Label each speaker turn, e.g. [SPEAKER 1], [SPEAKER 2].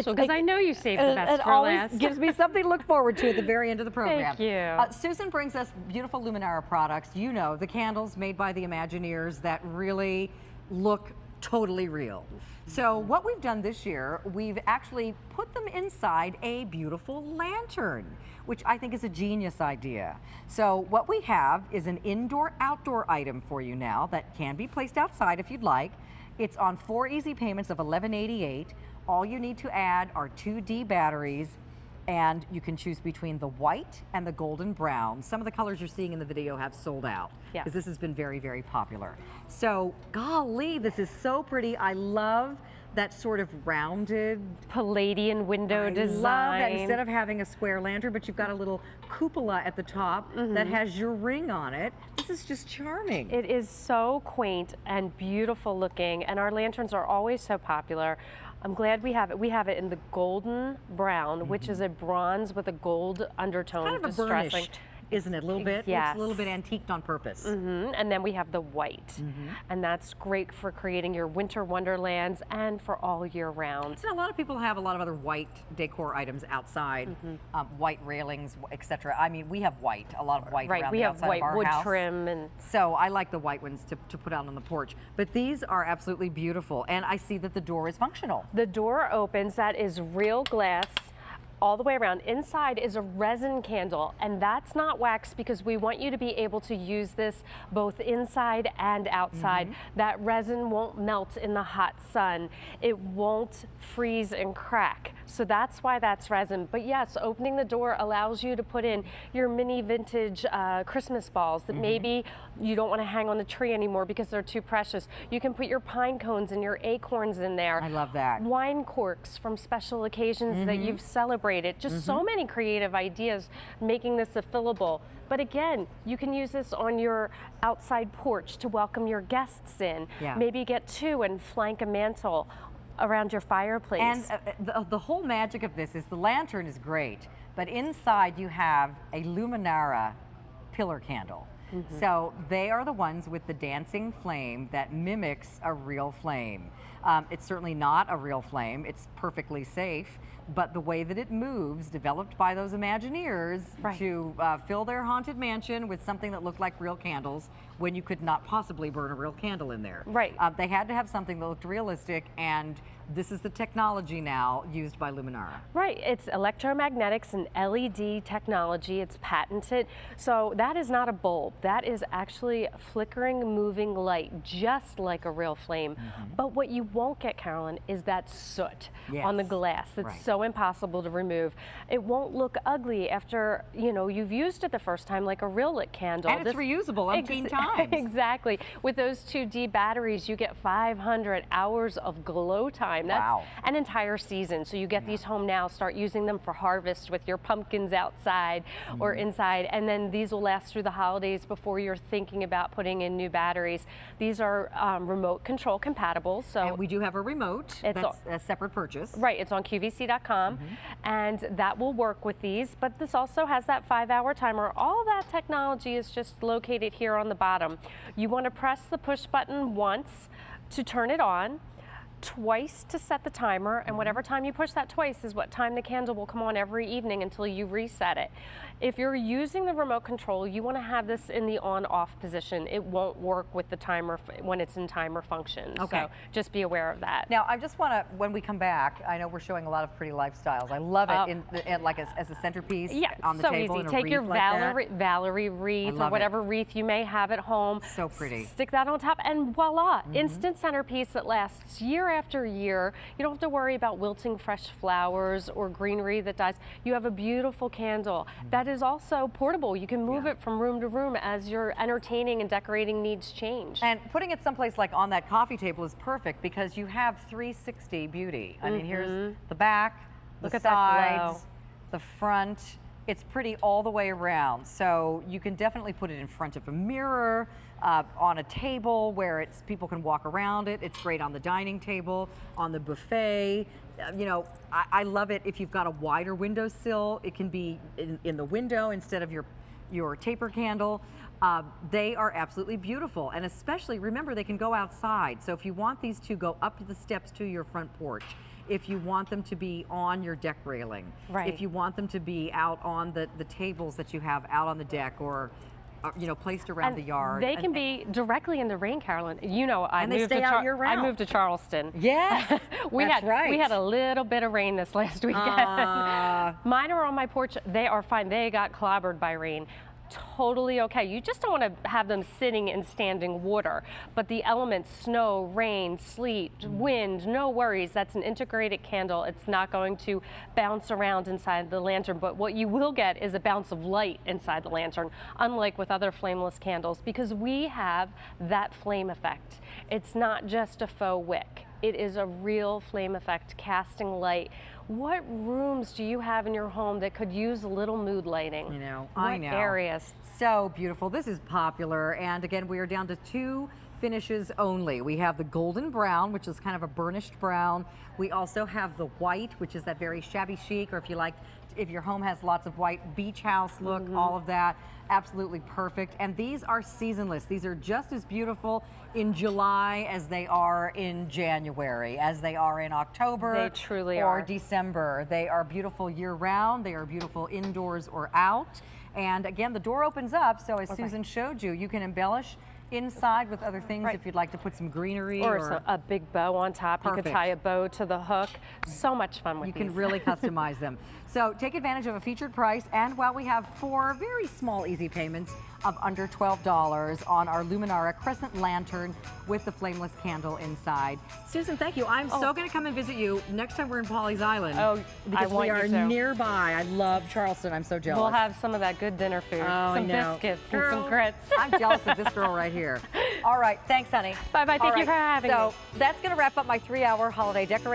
[SPEAKER 1] special? Because I know you saved the best
[SPEAKER 2] it
[SPEAKER 1] for
[SPEAKER 2] always
[SPEAKER 1] last.
[SPEAKER 2] gives me something to look forward to at the very end of the program.
[SPEAKER 1] Thank you.
[SPEAKER 2] Susan brings us beautiful Luminara products. You know, the candles made by the Imagineers that really look totally real. So what we've done this year, we've actually put them inside a beautiful lantern, which I think is a genius idea. So what we have is an indoor-outdoor item for you now that can be placed outside if you'd like. It's on 4 easy payments of $11.88. All you need to add are 2D batteries, and you can choose between the white and the golden brown. Some of the colors you're seeing in the video have sold out because this has been very, very popular. So, golly, this is so pretty. I love that sort of rounded
[SPEAKER 1] Palladian window design.
[SPEAKER 2] I love that instead of having a square lantern, but you've got a little cupola at the top that has your ring on it. This is just charming.
[SPEAKER 1] It is so quaint and beautiful looking, and our lanterns are always so popular. I'm glad we have it. We have it in the golden brown, which is a bronze with a gold undertone.
[SPEAKER 2] Kind of a burnished, isn't it? A little bit.
[SPEAKER 1] Yes.
[SPEAKER 2] It's a little bit antiqued on purpose.
[SPEAKER 1] And then we have the white, and that's great for creating your winter wonderlands and for all year round.
[SPEAKER 2] So a lot of people have a lot of other white decor items outside, white railings, etc. I mean, we have white, a lot of white around the outside of our house.
[SPEAKER 1] We have white wood trim, and
[SPEAKER 2] so I like the white ones to put out on the porch. But these are absolutely beautiful, and I see that the door is functional.
[SPEAKER 1] The door opens. That is real glass all the way around. Inside is a resin candle, and that's not wax because we want you to be able to use this both inside and outside. That resin won't melt in the hot sun. It won't freeze and crack. So that's why that's resin. But yes, opening the door allows you to put in your mini vintage Christmas balls that maybe you don't want to hang on the tree anymore because they're too precious. You can put your pine cones and your acorns in there.
[SPEAKER 2] I love that.
[SPEAKER 1] Wine corks from special occasions that you've celebrated. Just so many creative ideas making this a fillable. But again, you can use this on your outside porch to welcome your guests in. Maybe get 2 and flank a mantle around your fireplace.
[SPEAKER 2] And the whole magic of this is the lantern is great, but inside you have a Luminara pillar candle. So they are the ones with the dancing flame that mimics a real flame. It's certainly not a real flame. It's perfectly safe. But the way that it moves, developed by those Imagineers to fill their haunted mansion with something that looked like real candles when you could not possibly burn a real candle in there. They had to have something that looked realistic, and this is the technology now used by Luminara.
[SPEAKER 1] It's electromagnetics and LED technology. It's patented. So that is not a bulb. That is actually flickering, moving light, just like a real flame. But what you won't get, Carolyn, is that soot on the glass. It's so impossible to remove. It won't look ugly after, you know, you've used it the first time like a real lit candle.
[SPEAKER 2] And it's reusable umpteen times.
[SPEAKER 1] Exactly. With those 2D batteries, you get 500 hours of glow time. That's an entire season. So you get these home now, start using them for harvest with your pumpkins outside or inside, and then these will last through the holidays before you're thinking about putting in new batteries. These are remote control compatible. So
[SPEAKER 2] and we do have a remote. That's a separate purchase.
[SPEAKER 1] It's on QVC.com, and that will work with these. But this also has that 5-hour timer. All that technology is just located here on the bottom. You want to press the push button once to turn it on, twice to set the timer, and whatever time you push that twice is what time the candle will come on every evening until you reset it. If you're using the remote control, you want to have this in the on-off position. It won't work with the timer when it's in timer function. So just be aware of that.
[SPEAKER 2] Now, I just want to, when we come back, I know we're showing a lot of pretty lifestyles. I love it like as a centerpiece on the table.
[SPEAKER 1] So easy. Take your Valerie wreath or whatever wreath you may have at home.
[SPEAKER 2] So pretty.
[SPEAKER 1] Stick that on top, and voila, instant centerpiece that lasts year after year. You don't have to worry about wilting fresh flowers or greenery that dies. You have a beautiful candle that is also portable. You can move it from room to room as your entertaining and decorating needs change.
[SPEAKER 2] And putting it someplace like on that coffee table is perfect because you have 360 beauty. I mean, here's the back, the sides, the front. It's pretty all the way around. So you can definitely put it in front of a mirror, on a table where people can walk around it. It's great on the dining table, on the buffet. You know, I love it if you've got a wider windowsill. It can be in the window instead of your taper candle. They are absolutely beautiful, and especially remember they can go outside. So if you want these to go up the steps to your front porch, if you want them to be on your deck railing,
[SPEAKER 1] Right.
[SPEAKER 2] if you want them to be out on the tables that you have out on the deck, or you know, placed around the yard.
[SPEAKER 1] They can be directly in the rain, Carolyn. You know, I
[SPEAKER 2] And they
[SPEAKER 1] moved
[SPEAKER 2] stay
[SPEAKER 1] to
[SPEAKER 2] out year-round.
[SPEAKER 1] I moved to Charleston.
[SPEAKER 2] Yes, that's right.
[SPEAKER 1] We had a little bit of rain this last weekend. Mine are on my porch. They are fine. They got clobbered by rain. Totally okay. You just don't want to have them sitting in standing water. But the elements, snow, rain, sleet, wind, no worries. That's an integrated candle. It's not going to bounce around inside the lantern. But what you will get is a bounce of light inside the lantern, unlike with other flameless candles, because we have that flame effect. It's not just a faux wick. It is a real flame effect, casting light. What rooms do you have in your home that could use a little mood lighting?
[SPEAKER 2] You know,
[SPEAKER 1] I know. Areas?
[SPEAKER 2] So beautiful. This is popular. And again, we are down to 2 finishes only. We have the golden brown, which is kind of a burnished brown. We also have the white, which is that very shabby chic, or if you like, if your home has lots of white, beach house look, all of that, absolutely perfect. And these are seasonless. These are just as beautiful in July as they are in January, as they are in October.
[SPEAKER 1] They truly
[SPEAKER 2] or
[SPEAKER 1] are.
[SPEAKER 2] December. They are beautiful year round. They are beautiful indoors or out. And again, the door opens up, so as Susan showed you, you can embellish inside with other things if you'd like to put some greenery
[SPEAKER 1] or a big bow on top. You
[SPEAKER 2] Perfect.
[SPEAKER 1] could tie a bow to the hook. So much fun with
[SPEAKER 2] You
[SPEAKER 1] these.
[SPEAKER 2] can really customize them. So take advantage of a featured price, and while we have 4 very small easy payments of under $12 on our Luminara Crescent lantern with the flameless candle inside. Susan, thank you. I'm so going to come and visit you next time we're in Pawleys Island.
[SPEAKER 1] Oh,
[SPEAKER 2] because
[SPEAKER 1] I want
[SPEAKER 2] we are
[SPEAKER 1] you to.
[SPEAKER 2] nearby. I love Charleston. I'm so jealous.
[SPEAKER 1] We'll have some of that good dinner food.
[SPEAKER 2] Oh,
[SPEAKER 1] some
[SPEAKER 2] I know.
[SPEAKER 1] biscuits
[SPEAKER 2] Girl,
[SPEAKER 1] and some grits.
[SPEAKER 2] I'm jealous of this girl right here. All right. Thanks, honey.
[SPEAKER 1] Bye-bye. Thank
[SPEAKER 2] All
[SPEAKER 1] you for
[SPEAKER 2] right,
[SPEAKER 1] having me.
[SPEAKER 2] So that's going to wrap up my 3-hour holiday decoration.